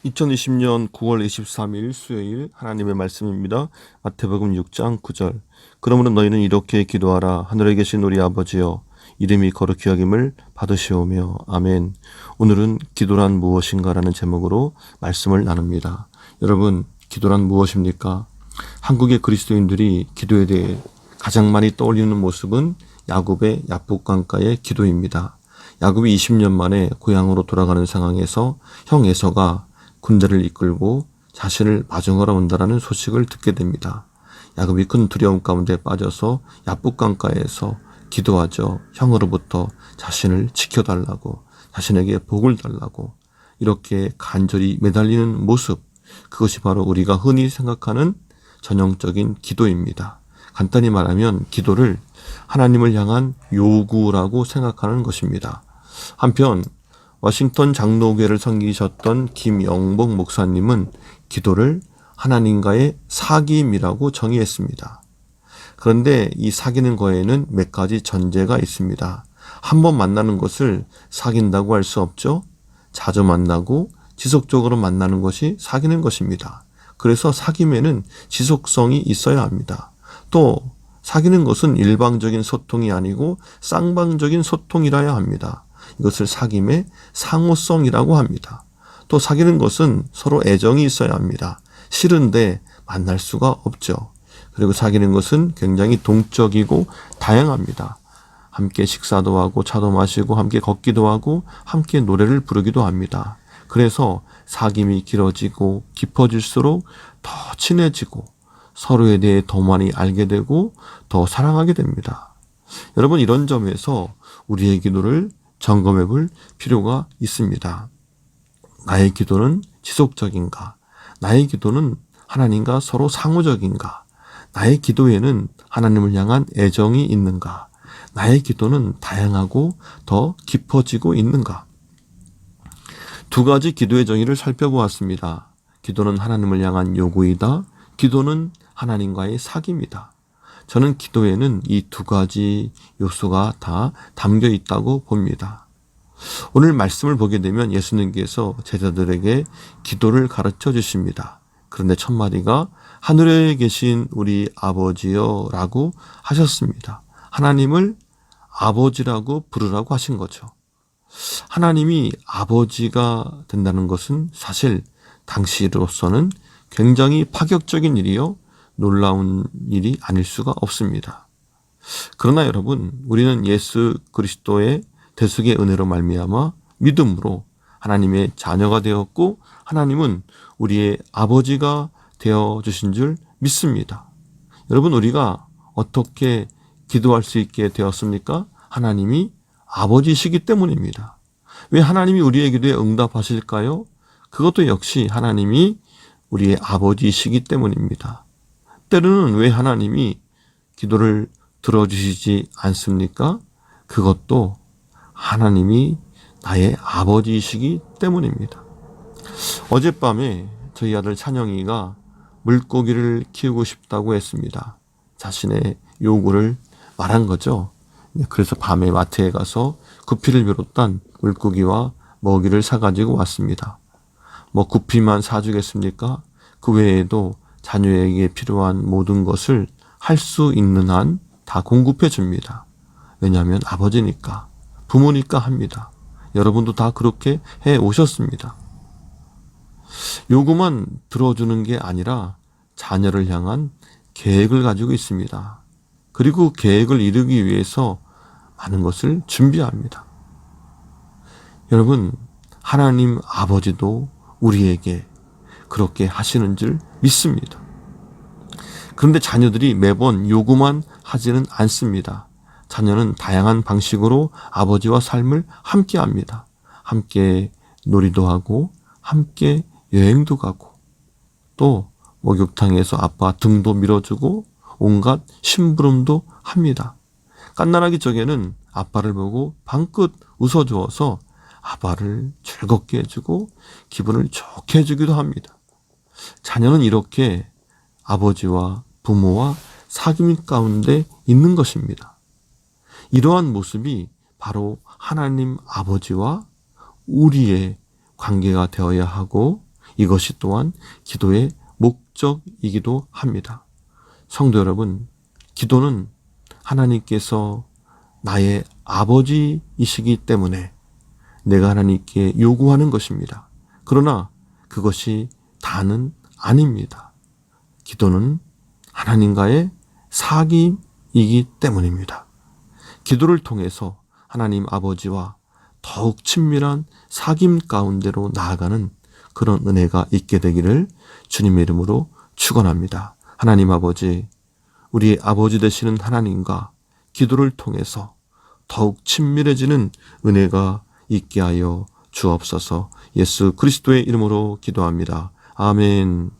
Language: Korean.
2020년 9월 23일 수요일 하나님의 말씀입니다. 마태복음 6장 9절. 그러므로 너희는 이렇게 기도하라. 하늘에 계신 우리 아버지여, 이름이 거룩히 여김을 받으시오며. 아멘. 오늘은 기도란 무엇인가라는 제목으로 말씀을 나눕니다. 여러분, 기도란 무엇입니까? 한국의 그리스도인들이 기도에 대해 가장 많이 떠올리는 모습은 야곱의 야복강가의 기도입니다. 야곱이 20년 만에 고향으로 돌아가는 상황에서 형 에서가 군대를 이끌고 자신을 마중하러 온다라는 소식을 듣게 됩니다. 야곱이 큰 두려움 가운데 빠져서 야복강가에서 기도하죠. 형으로부터 자신을 지켜달라고, 자신에게 복을 달라고, 이렇게 간절히 매달리는 모습, 그것이 바로 우리가 흔히 생각하는 전형적인 기도입니다. 간단히 말하면 기도를 하나님을 향한 요구라고 생각하는 것입니다. 한편 워싱턴 장로교회를 섬기셨던 김영복 목사님은 기도를 하나님과의 사귐이라고 정의했습니다. 그런데 이 사귀는 거에는 몇 가지 전제가 있습니다. 한 번 만나는 것을 사귄다고 할 수 없죠. 자주 만나고 지속적으로 만나는 것이 사귀는 것입니다. 그래서 사귐에는 지속성이 있어야 합니다. 또 사귀는 것은 일방적인 소통이 아니고 쌍방적인 소통이라야 합니다. 이것을 사귐의 상호성이라고 합니다. 또 사귀는 것은 서로 애정이 있어야 합니다. 싫은데 만날 수가 없죠. 그리고 사귀는 것은 굉장히 동적이고 다양합니다. 함께 식사도 하고 차도 마시고 함께 걷기도 하고 함께 노래를 부르기도 합니다. 그래서 사귐이 길어지고 깊어질수록 더 친해지고 서로에 대해 더 많이 알게 되고 더 사랑하게 됩니다. 여러분, 이런 점에서 우리의 기도를 점검해 볼 필요가 있습니다. 나의 기도는 지속적인가? 나의 기도는 하나님과 서로 상호적인가? 나의 기도에는 하나님을 향한 애정이 있는가? 나의 기도는 다양하고 더 깊어지고 있는가? 두 가지 기도의 정의를 살펴보았습니다. 기도는 하나님을 향한 요구이다. 기도는 하나님과의 사귐이다. 저는 기도에는 이 두 가지 요소가 다 담겨 있다고 봅니다. 오늘 말씀을 보게 되면 예수님께서 제자들에게 기도를 가르쳐 주십니다. 그런데 첫 마디가 하늘에 계신 우리 아버지여 라고 하셨습니다. 하나님을 아버지라고 부르라고 하신 거죠. 하나님이 아버지가 된다는 것은 사실 당시로서는 굉장히 파격적인 일이요, 놀라운 일이 아닐 수가 없습니다. 그러나 여러분, 우리는 예수 그리스도의 대속의 은혜로 말미암아 믿음으로 하나님의 자녀가 되었고 하나님은 우리의 아버지가 되어주신 줄 믿습니다. 여러분, 우리가 어떻게 기도할 수 있게 되었습니까? 하나님이 아버지시기 때문입니다. 왜 하나님이 우리의 기도에 응답하실까요? 그것도 역시 하나님이 우리의 아버지시기 때문입니다. 때로는 왜 하나님이 기도를 들어주시지 않습니까? 그것도 하나님이 나의 아버지이시기 때문입니다. 어젯밤에 저희 아들 찬영이가 물고기를 키우고 싶다고 했습니다. 자신의 요구를 말한 거죠. 그래서 밤에 마트에 가서 구피를 비롯한 물고기와 먹이를 사가지고 왔습니다. 구피만 사주겠습니까? 그 외에도 자녀에게 필요한 모든 것을 할 수 있는 한 다 공급해 줍니다. 왜냐하면 아버지니까, 부모니까 합니다. 여러분도 다 그렇게 해 오셨습니다. 요구만 들어주는 게 아니라 자녀를 향한 계획을 가지고 있습니다. 그리고 계획을 이루기 위해서 많은 것을 준비합니다. 여러분, 하나님 아버지도 우리에게 그렇게 하시는 줄 믿습니다. 그런데 자녀들이 매번 요구만 하지는 않습니다. 자녀는 다양한 방식으로 아버지와 삶을 함께 합니다. 함께 놀이도 하고 함께 여행도 가고 또 목욕탕에서 아빠 등도 밀어주고 온갖 심부름도 합니다. 갓난아기 쪽에는 아빠를 보고 방긋 웃어주어서 아빠를 즐겁게 해주고 기분을 좋게 해주기도 합니다. 자녀는 이렇게 아버지와 부모와 사귐 가운데 있는 것입니다. 이러한 모습이 바로 하나님 아버지와 우리의 관계가 되어야 하고 이것이 또한 기도의 목적이기도 합니다. 성도 여러분, 기도는 하나님께서 나의 아버지이시기 때문에 내가 하나님께 요구하는 것입니다. 그러나 그것이 다는 아닙니다. 기도는 하나님과의 사귐이기 때문입니다. 기도를 통해서 하나님 아버지와 더욱 친밀한 사귐 가운데로 나아가는 그런 은혜가 있게 되기를 주님의 이름으로 축원합니다. 하나님 아버지, 우리의 아버지 되시는 하나님과 기도를 통해서 더욱 친밀해지는 은혜가 있게 하여 주옵소서. 예수 그리스도의 이름으로 기도합니다. 아멘.